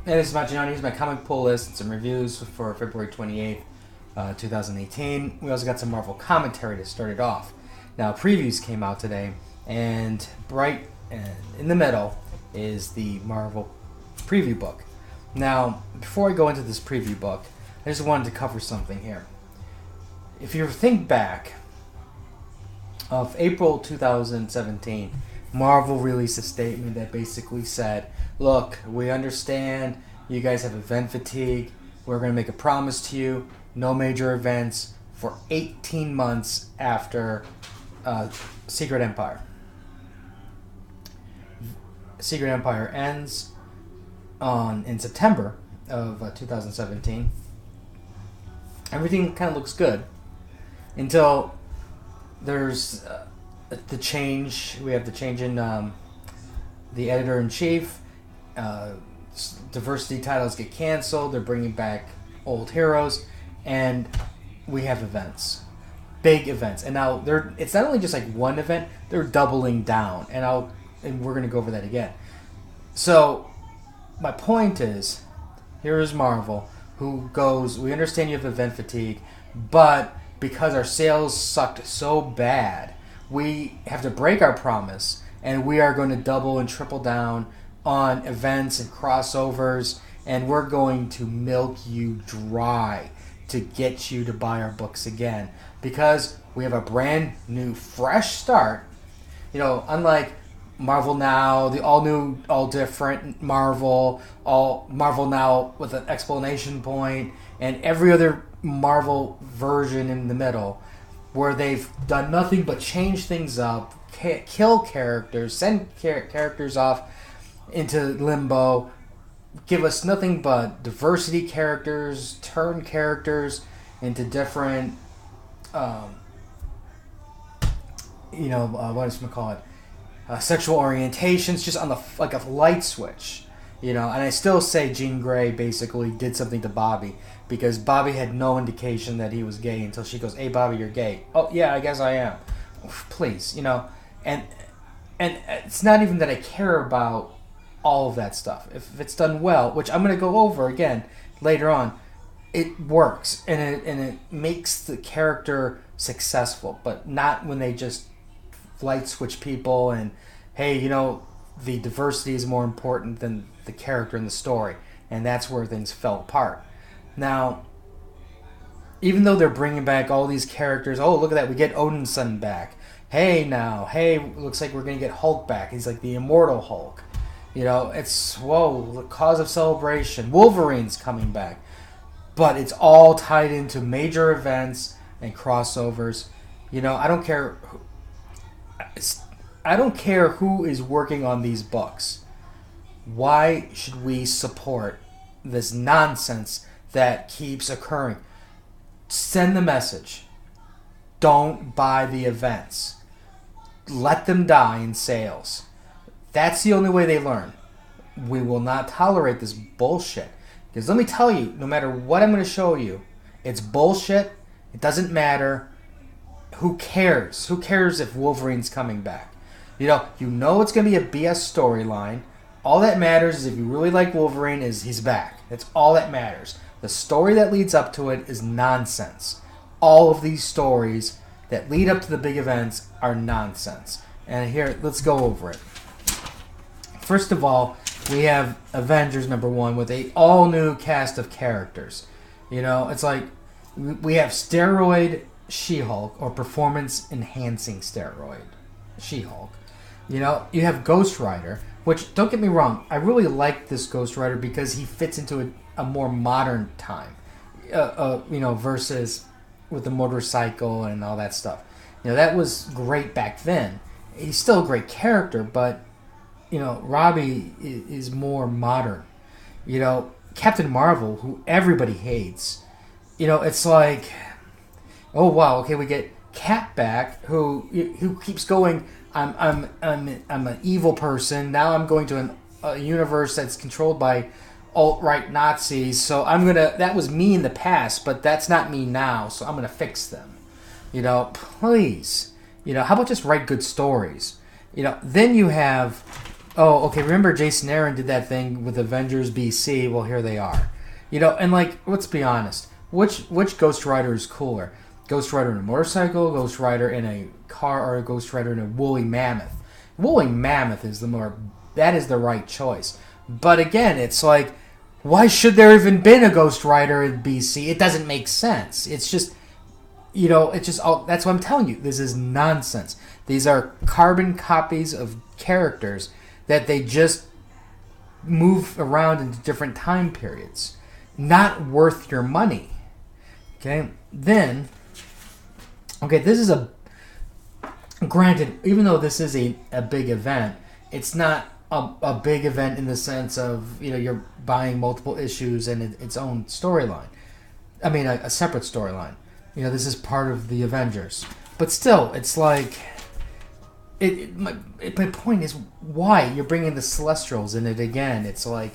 Hey, this is Majin. Here's my comic pull list and some reviews for February 28th, 2018. We also got some Marvel commentary to start it off. Now, previews came out today, and right in the middle is the Marvel preview book. Now, before I go into this preview book, I just wanted to cover something here. If you think back of April 2017, Marvel released a statement that basically said, look, we understand you guys have event fatigue. We're going to make a promise to you. No major events for 18 months after Secret Empire. Secret Empire ends in September of 2017. Everything kind of looks good until there's the change. We have the change in the editor-in-chief. Diversity titles get canceled. They're bringing back old heroes, and we have events, big events. And now it's not only just like one event; they're doubling down. And we're going to go over that again. So my point is, here is Marvel, who goes, we understand you have event fatigue, but because our sales sucked so bad, we have to break our promise, and we are going to double and triple down on events and crossovers, and we're going to milk you dry to get you to buy our books again, because we have a brand new, fresh start. Unlike Marvel Now, the all new, all different Marvel, all Marvel Now with an explanation point, and every other Marvel version in the middle, where they've done nothing but change things up, kill characters, send characters off into limbo, give us nothing but diversity characters, turn characters into different, what is it call it? Sexual orientations, just on like a light switch, and I still say Jean Grey basically did something to Bobby, because Bobby had no indication that he was gay until she goes, "Hey, Bobby, you're gay." "Oh yeah, I guess I am." Please, and it's not even that I care about all of that stuff. If it's done well, which I'm going to go over again later on, it works and it makes the character successful, but not when they just light switch people and, hey, the diversity is more important than the character in the story, and that's where things fell apart. Now, even though they're bringing back all these characters, oh, look at that, we get Odin's son back. Hey, looks like we're going to get Hulk back. He's like the immortal Hulk. It's, whoa, the cause of celebration. Wolverine's coming back. But it's all tied into major events and crossovers. I don't care. I don't care who is working on these books. Why should we support this nonsense that keeps occurring? Send the message. Don't buy the events. Let them die in sales. That's the only way they learn. We will not tolerate this bullshit. Because let me tell you, no matter what I'm going to show you, it's bullshit. It doesn't matter. Who cares? Who cares if Wolverine's coming back? It's going to be a BS storyline. All that matters is if you really like Wolverine, is he's back. That's all that matters. The story that leads up to it is nonsense. All of these stories that lead up to the big events are nonsense. And here, let's go over it. First of all, we have Avengers #1 with a all-new cast of characters. It's like we have steroid She-Hulk, or performance-enhancing steroid She-Hulk. You have Ghost Rider, which, don't get me wrong, I really like this Ghost Rider because he fits into a more modern time, versus with the motorcycle and all that stuff. That was great back then. He's still a great character, but Robbie is more modern. Captain Marvel, who everybody hates. It's like, oh wow, okay, we get Cap back, who keeps going. I'm an evil person. Now I'm going to a universe that's controlled by alt-right Nazis. So that was me in the past, but that's not me now. So I'm gonna fix them. Please. How about just write good stories? Then you have oh, okay, remember Jason Aaron did that thing with Avengers BC? Well, here they are. You know, and like, let's be honest. Which Ghost Rider is cooler? Ghost Rider in a motorcycle, Ghost Rider in a car, or a Ghost Rider in a woolly mammoth? Woolly mammoth is that is the right choice. But again, it's like, why should there even been a Ghost Rider in BC? It doesn't make sense. It's just, it's just all. That's what I'm telling you. This is nonsense. These are carbon copies of characters that they just move around into different time periods. Not worth your money. Okay? Then, this is granted, even though this is a big event, it's not a big event in the sense of, you're buying multiple issues and its own storyline. I mean, a separate storyline. This is part of the Avengers. But still, it's like, my point is, why? You're bringing the Celestials in it again. It's like,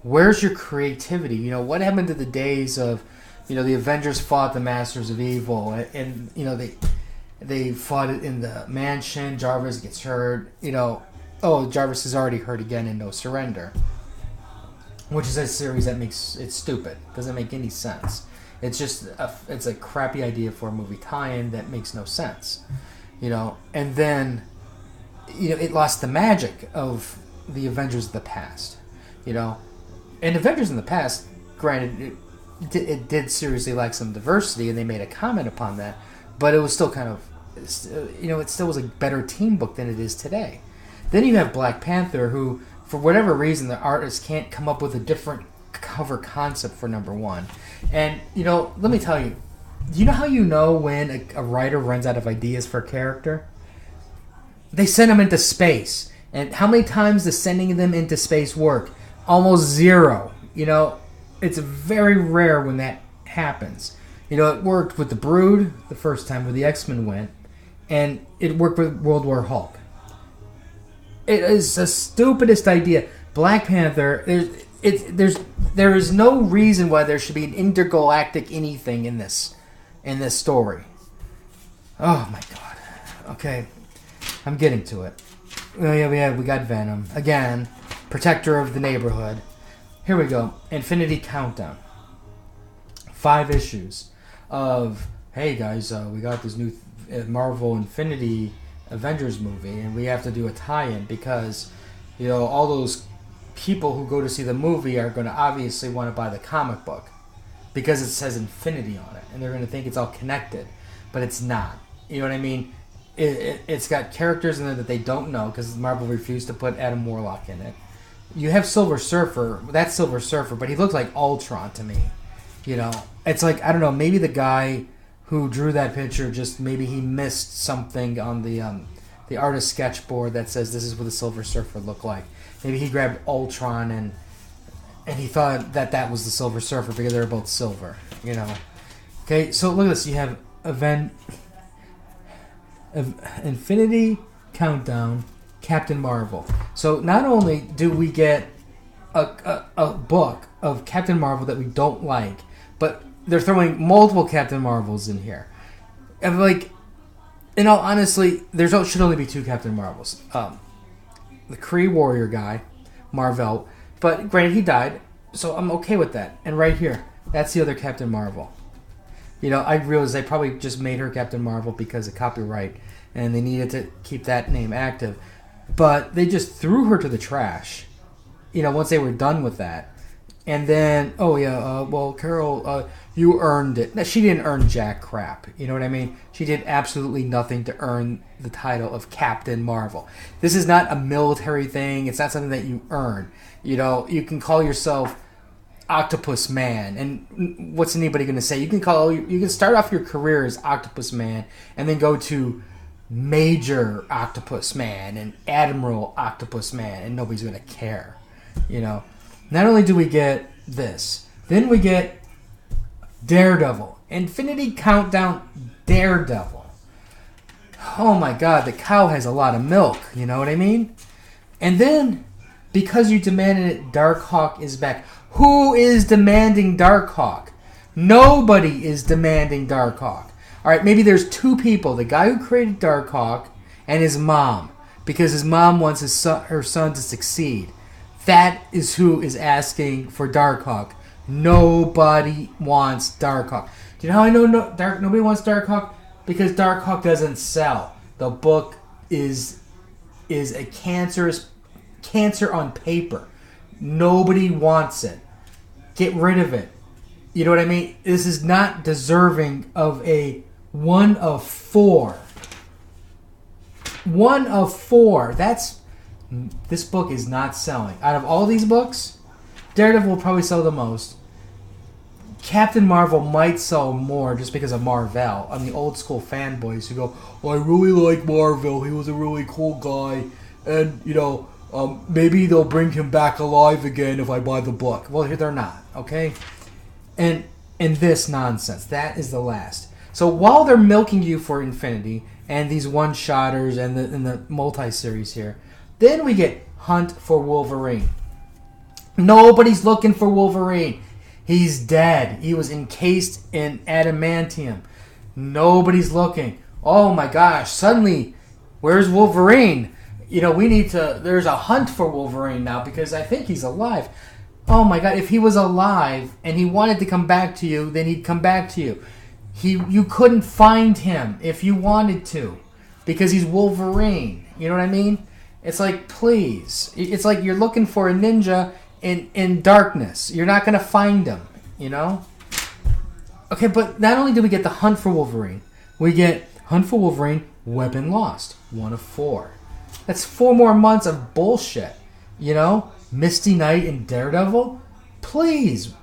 where's your creativity? What happened to the days of, the Avengers fought the Masters of Evil, and they fought it in the mansion. Jarvis gets hurt. Jarvis is already hurt again in No Surrender, which is a series that makes it stupid. Doesn't make any sense. It's just it's a crappy idea for a movie tie-in that makes no sense. And then it lost the magic of the Avengers of the past. And Avengers in the past, granted, it did seriously lack some diversity, and they made a comment upon that, but it was still kind of, it still was a better team book than it is today. Then you have Black Panther, who, for whatever reason, the artist can't come up with a different cover concept for number one. And, let me tell you, do you know how you know when a writer runs out of ideas for a character? They send them into space. And how many times does sending them into space work? Almost zero. It's very rare when that happens. It worked with the Brood the first time where the X-Men went, and it worked with World War Hulk. It is the stupidest idea. Black Panther, there is no reason why there should be an intergalactic anything in this story. Oh my god. Okay, I'm getting to it. Oh yeah, we got Venom again. Protector of the neighborhood. Here we go. Infinity Countdown. 5 issues of, hey guys, we got this new Marvel Infinity Avengers movie, and we have to do a tie-in because, all those people who go to see the movie are going to obviously want to buy the comic book because it says Infinity on it, and they're going to think it's all connected, but it's not. You know what I mean? It's got characters in there that they don't know because Marvel refused to put Adam Warlock in it. You have Silver Surfer. That's Silver Surfer, but he looks like Ultron to me. It's like, I don't know, maybe the guy who drew that picture maybe he missed something on the artist sketchboard that says this is what the Silver Surfer looked like. Maybe he grabbed Ultron and he thought that was the Silver Surfer because they're both silver. Okay, so look at this. You have Infinity Countdown, Captain Marvel. So not only do we get a book of Captain Marvel that we don't like, but they're throwing multiple Captain Marvels in here. And like, in all honesty, should only be 2 Captain Marvels. The Kree Warrior guy, Marvel, but granted he died, so I'm okay with that. And right here, that's the other Captain Marvel. I realized they probably just made her Captain Marvel because of copyright, and they needed to keep that name active. But they just threw her to the trash, once they were done with that. And then, Carol, you earned it. No, she didn't earn jack crap. You know what I mean? She did absolutely nothing to earn the title of Captain Marvel. This is not a military thing. It's not something that you earn. You can call yourself Octopus Man, and what's anybody going to say? You can start off your career as Octopus Man, and then go to Major Octopus Man and Admiral Octopus Man, and nobody's going to care. Not only do we get this, then we get Daredevil. Infinity Countdown Daredevil. Oh my god, the cow has a lot of milk, you know what I mean? And then, because you demanded it, Darkhawk is back. Who is demanding Darkhawk? Nobody is demanding Darkhawk. Alright, maybe there's 2 people. The guy who created Darkhawk and his mom. because his mom wants her son to succeed. That is who is asking for Darkhawk. Nobody wants Darkhawk. Do you know how I know nobody wants Darkhawk? Because Darkhawk doesn't sell. The book is a cancer on paper. Nobody wants it. Get rid of it. You know what I mean? This is not deserving of a 1 of 4. 1 of 4. This book is not selling. Out of all these books, Daredevil will probably sell the most. Captain Marvel might sell more just because of Marvel. I'm the old school fanboys who go, "Oh, I really like Marvel. He was a really cool guy, and maybe they'll bring him back alive again if I buy the book." Well, they're not. Okay, and this nonsense, that is the last. So while they're milking you for Infinity and these one-shotters and the multi-series here, then we get Hunt for Wolverine. Nobody's looking for Wolverine. He's dead. He was encased in adamantium. Nobody's looking. Oh my gosh, suddenly, where's Wolverine? There's a hunt for Wolverine now because I think he's alive. Oh my god, if he was alive and he wanted to come back to you, then he'd come back to you. You couldn't find him if you wanted to because he's Wolverine. You know what I mean? It's like, please. It's like you're looking for a ninja in darkness. You're not going to find him, Okay, but not only do we get the Hunt for Wolverine, we get Hunt for Wolverine, Weapon Lost, 1 of 4. That's 4 more months of bullshit, Misty Knight and Daredevil? Please.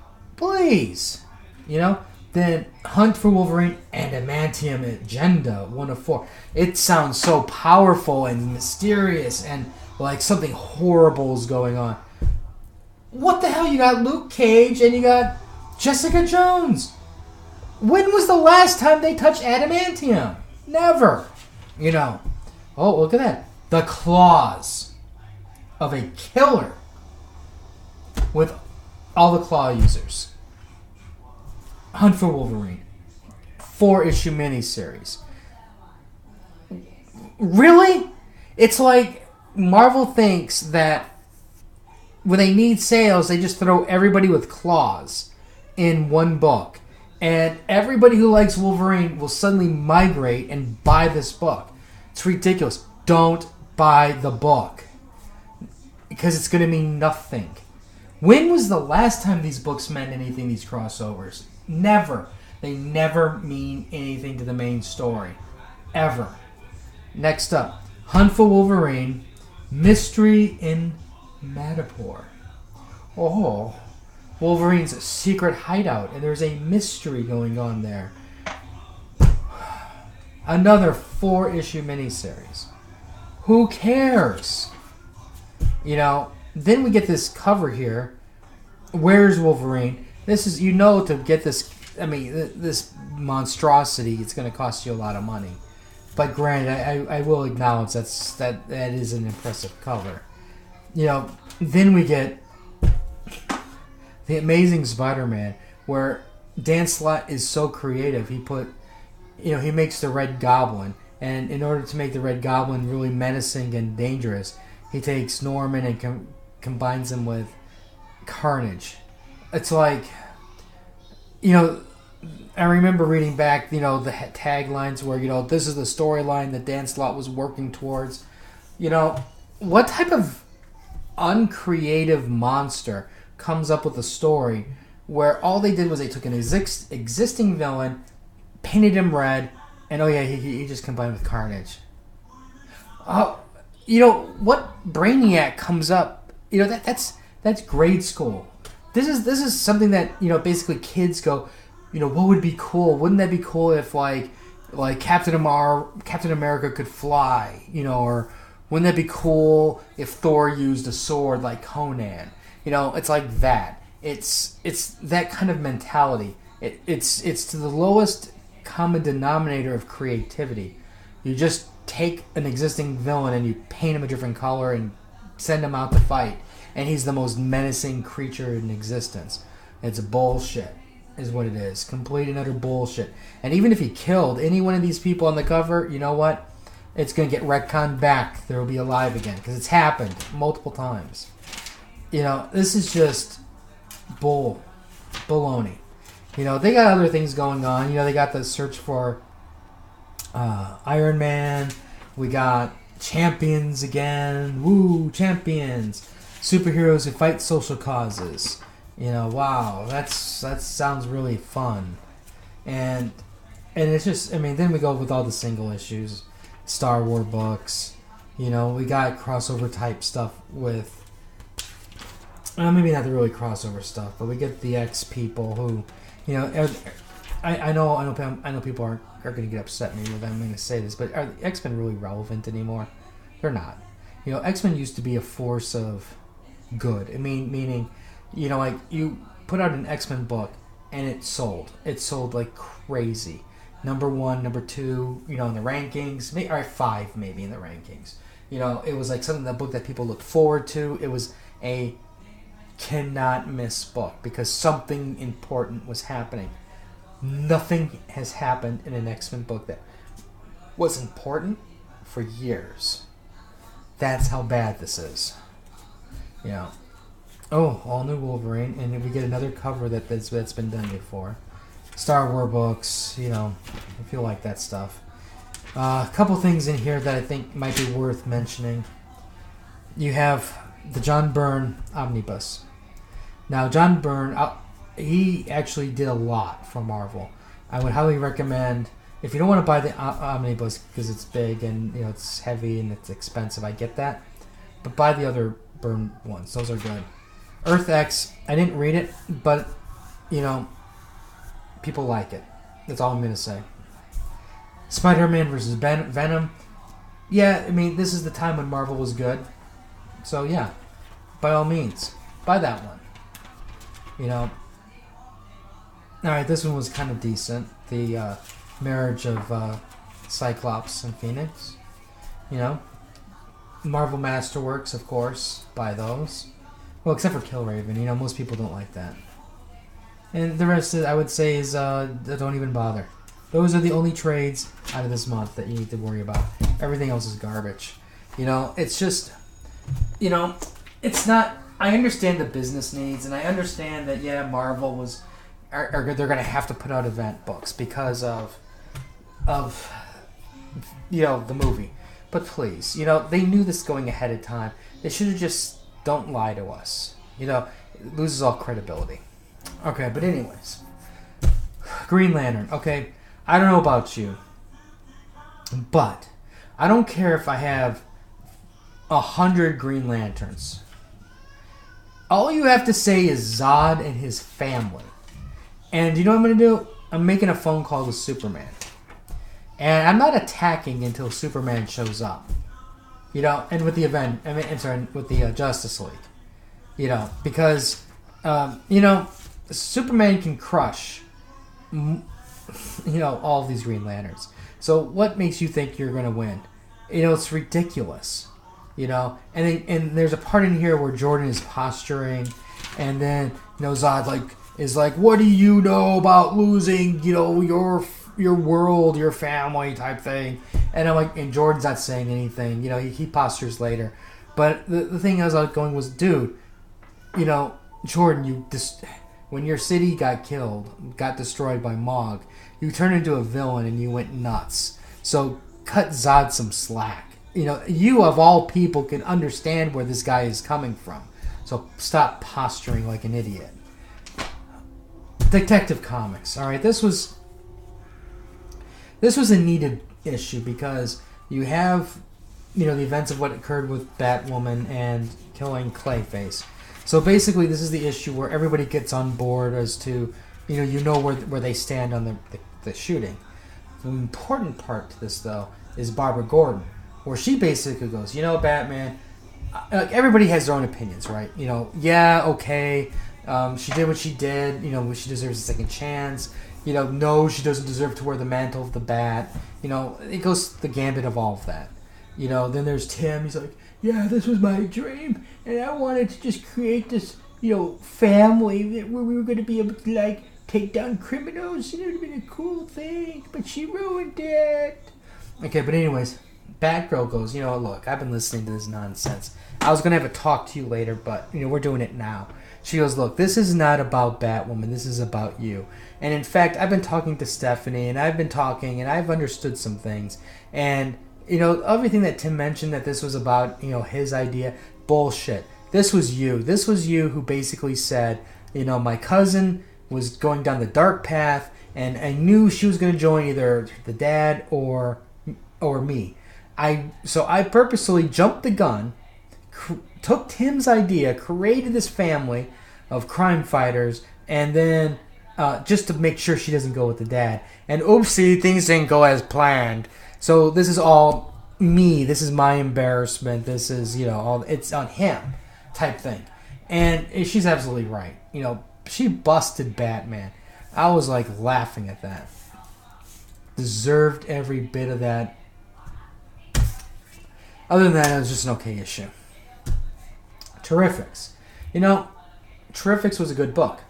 Then Hunt for Wolverine, Adamantium Agenda, 1 of 4. It sounds so powerful and mysterious and like something horrible is going on. What the hell? You got Luke Cage and you got Jessica Jones. When was the last time they touched adamantium? Never. Oh, look at that. The claws of a killer with all the claw users. Hunt for Wolverine. 4-issue miniseries. Really? It's like Marvel thinks that when they need sales, they just throw everybody with claws in one book. And everybody who likes Wolverine will suddenly migrate and buy this book. It's ridiculous. Don't buy the book. Because it's going to mean nothing. When was the last time these books meant anything, these crossovers? Never. They never mean anything to the main story. Ever. Next up, Hunt for Wolverine, Mystery in Madripoor. Oh, Wolverine's secret hideout, and there's a mystery going on there. Another 4-issue miniseries. Who cares? Then we get this cover here. Where's Wolverine? This is, to get this, this monstrosity, it's going to cost you a lot of money. But granted, I will acknowledge that is an impressive cover. Then we get The Amazing Spider-Man, where Dan Slott is so creative. He makes the Red Goblin, and in order to make the Red Goblin really menacing and dangerous, he takes Norman and combines him with Carnage. It's like, I remember reading back, the taglines where, this is the storyline that Dan Slott was working towards. What type of uncreative monster comes up with a story where all they did was they took an existing villain, painted him red, and he just combined with Carnage. What Brainiac comes up, that's grade school. This is something that, basically kids go, what would be cool? Wouldn't that be cool if like Captain America could fly, or wouldn't that be cool if Thor used a sword like Conan? It's like that. It's that kind of mentality. It's to the lowest common denominator of creativity. You just take an existing villain and you paint him a different color and send him out to fight, and he's the most menacing creature in existence. It's bullshit, is what it is. Complete and utter bullshit. And even if he killed any one of these people on the cover, you know what? It's going to get retconned back. There will be alive again because it's happened multiple times. This is just baloney. They got other things going on. They got the search for Iron Man. We got champions again. Woo, champions. Superheroes who fight social causes. Wow, that sounds really fun. And it's just, then we go with all the single issues. Star Wars books. We got crossover type stuff with, maybe not the really crossover stuff, but we get the X people who, I know people are going to get upset at me when I'm going to say this, but are the X-Men really relevant anymore? They're not. X-Men used to be a force of good. Meaning, like you put out an X-Men book and it sold. It sold like crazy. Number 1, number 2, in the rankings, or 5 maybe in the rankings. It was like something, that book that people looked forward to. It was a cannot miss book because something important was happening. Nothing has happened in an X-Men book that was important for years. That's how bad this is. Oh, all new Wolverine, and we get another cover that's been done before. Star Wars books, if you like that stuff. A couple things in here that I think might be worth mentioning. You have the John Byrne Omnibus. Now, John Byrne, he actually did a lot for Marvel. I would highly recommend, if you don't want to buy the Omnibus because it's big and it's heavy and it's expensive, I get that. But buy the other Byrne ones. Those are good. Earth X, I didn't read it, but, people like it. That's all I'm going to say. Spider-Man versus Venom. Yeah, this is the time when Marvel was good. So, yeah, by all means, buy that one. Alright, this one was kind of decent. The marriage of Cyclops and Phoenix. Marvel Masterworks, of course. Buy those. Well, except for Killraven. Most people don't like that. And the rest, I would say, is don't even bother. Those are the only trades out of this month that you need to worry about. Everything else is garbage. It's just, it's not. I understand the business needs, and I understand that Marvel are they're going to have to put out event books because of the movie. But please, they knew this going ahead of time. They should have just don't lie to us. It loses all credibility. Okay, but anyways, Green Lantern. Okay, I don't know about you, but I don't care if I have 100 Green Lanterns. All you have to say is Zod and his family. And you know what I'm going to do? I'm making a phone call to Superman. And I'm not attacking until Superman shows up. And with the with the Justice League. Because, Superman can crush, all of these Green Lanterns. So what makes you think you're going to win? It's ridiculous. And there's a part in here where Jordan is posturing, and then Zod is like, what do you know about losing your world, your family type thing? And I'm like, and Jordan's not saying anything. He postures later, but the thing I was going was, dude, Jordan, when your city got destroyed by Mog, you turned into a villain and you went nuts. So cut Zod some slack. You of all people can understand where this guy is coming from. So stop posturing like an idiot. Detective Comics. All right, this was a needed issue because you have, the events of what occurred with Batwoman and killing Clayface. So basically, this is the issue where everybody gets on board as to, where they stand on the shooting. The important part to this, though, is Barbara Gordon, where she basically goes, Batman, everybody has their own opinions, right? Okay, she did what she did, she deserves a second chance. No, she doesn't deserve to wear the mantle of the Bat. It goes the gambit of all of that. Then there's Tim, he's like, yeah, this was my dream, and I wanted to just create this, family where we were going to be able to, take down criminals. It would have been a cool thing, but she ruined it. Okay, but anyways, Batgirl goes, look, I've been listening to this nonsense. I was going to have a talk to you later, but, we're doing it now. She goes, look, this is not about Batwoman. This is about you. And in fact, I've been talking to Stephanie, and I've been talking, and I've understood some things. And, everything that Tim mentioned that this was about, his idea, bullshit. This was you. This was you who basically said, my cousin was going down the dark path, and I knew she was going to join either the dad or me. So I purposely jumped the gun, took Tim's idea, created this family of crime fighters, and then just to make sure she doesn't go with the dad. And oopsie, things didn't go as planned. So this is all me. This is my embarrassment. This is, all it's on him type thing. And she's absolutely right. She busted Batman. I was like laughing at that. Deserved every bit of that. Other than that, it was just an okay issue. Terrifics. Terrifics was a good book.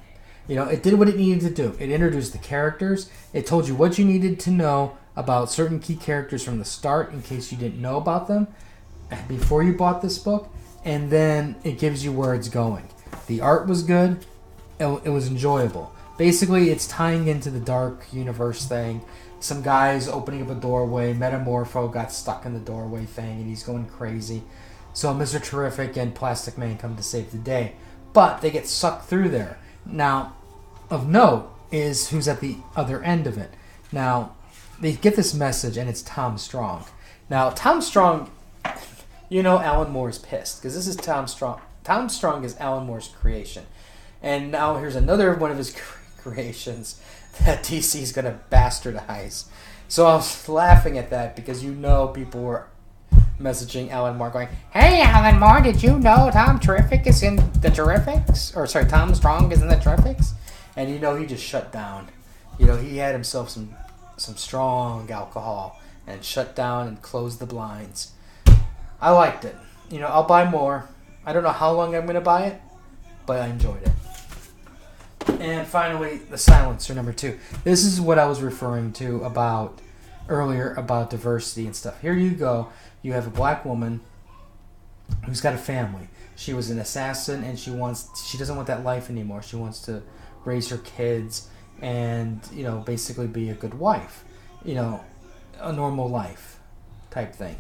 It did what it needed to do. It introduced the characters. It told you what you needed to know about certain key characters from the start in case you didn't know about them before you bought this book. And then it gives you where it's going. The art was good. It was enjoyable. Basically, it's tying into the dark universe thing. Some guys opening up a doorway. Metamorpho got stuck in the doorway thing, and he's going crazy. So Mr. Terrific and Plastic Man come to save the day. But they get sucked through there. Now, of note is who's at the other end of it. Now, they get this message, and it's Tom Strong. Now, Tom Strong, Alan Moore's pissed, because this is Tom Strong. Tom Strong is Alan Moore's creation. And now here's another one of his creations that DC's going to bastardize. So I was laughing at that because people were messaging Alan Moore going, "Hey, Alan Moore, did you know Tom Terrific is in the Terrifics?" Or sorry, Tom Strong is in the Terrifics? And he just shut down. He had himself some strong alcohol and shut down and closed the blinds. I liked it. I'll buy more. I don't know how long I'm going to buy it, but I enjoyed it. And finally, The Silencer #2. This is what I was referring to earlier about diversity and stuff. Here you go. You have a black woman who's got a family. She was an assassin, and she doesn't want that life anymore. She wants to raise her kids and basically be a good wife. A normal life type thing.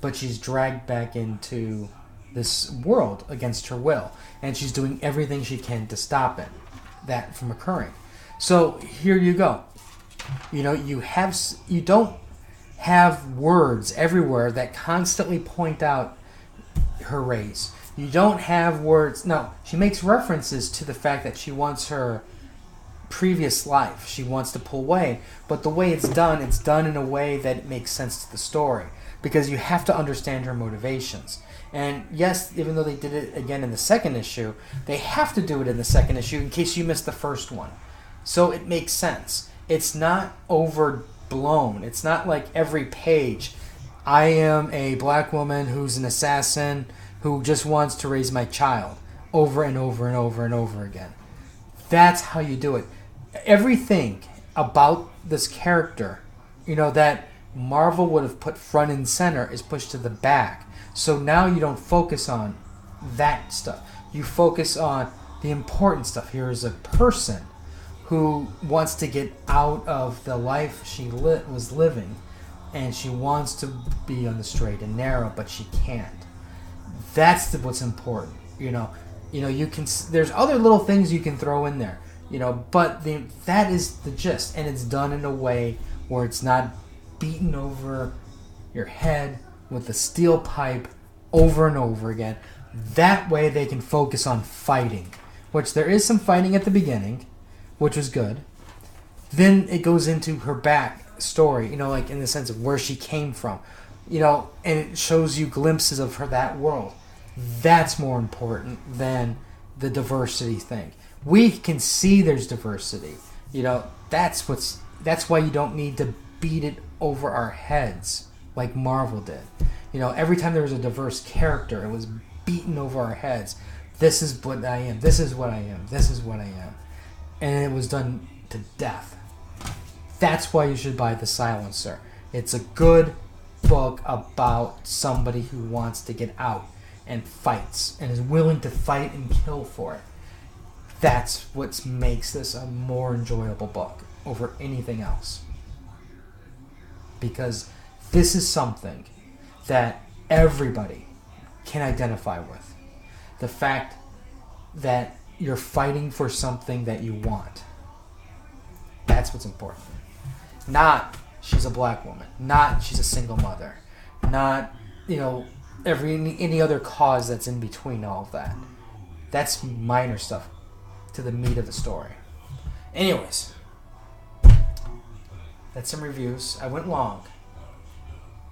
But she's dragged back into this world against her will, and she's doing everything she can to stop that from occurring. So here you go. You don't have words everywhere that constantly point out her race. You don't have words. No, she makes references to the fact that she wants her previous life. She wants to pull away, but the way it's done in a way that it makes sense to the story, because you have to understand her motivations. And yes, even though they did it again in the second issue, they have to do it in the second issue in case you missed the first one. So it makes sense. It's not overblown. It's not like every page, I am a black woman who's an assassin who just wants to raise my child, over and over and over and over again. That's how you do it. Everything about this character, that Marvel would have put front and center is pushed to the back. So now you don't focus on that stuff. You focus on the important stuff. Here is a person who wants to get out of the life she was living, and she wants to be on the straight and narrow, but she can't. That's what's important. You can. There's other little things you can throw in there. But that is the gist, and it's done in a way where it's not beaten over your head with a steel pipe over and over again. That way they can focus on fighting, which there is some fighting at the beginning, which was good. Then it goes into her back story, like in the sense of where she came from, and it shows you glimpses of that world. That's more important than the diversity thing. We can see there's diversity. That's why you don't need to beat it over our heads like Marvel did. Every time there was a diverse character, it was beaten over our heads. This is what I am. This is what I am. This is what I am. And it was done to death. That's why you should buy The Silencer. It's a good book about somebody who wants to get out and fights and is willing to fight and kill for it. That's what makes this a more enjoyable book over anything else. Because this is something that everybody can identify with. The fact that you're fighting for something that you want. That's what's important. Not she's a black woman. Not she's a single mother. Not, any other cause that's in between all of that. That's minor stuff to the meat of the story. Anyways, that's some reviews. I went long.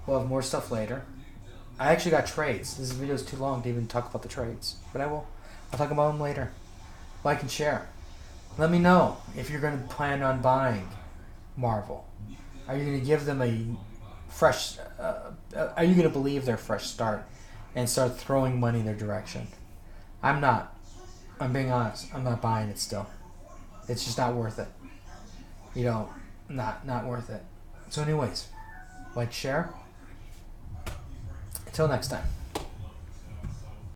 We'll have more stuff later. I actually got trades. This video is too long to even talk about the trades. But I'll talk about them later. Like and share. Let me know if you're going to plan on buying Marvel. Are you going to give them a fresh... are you going to believe their fresh start and start throwing money in their direction? I'm not. I'm being honest. I'm not buying it still. It's just not worth it. Not worth it. So anyways, like, share. Until next time.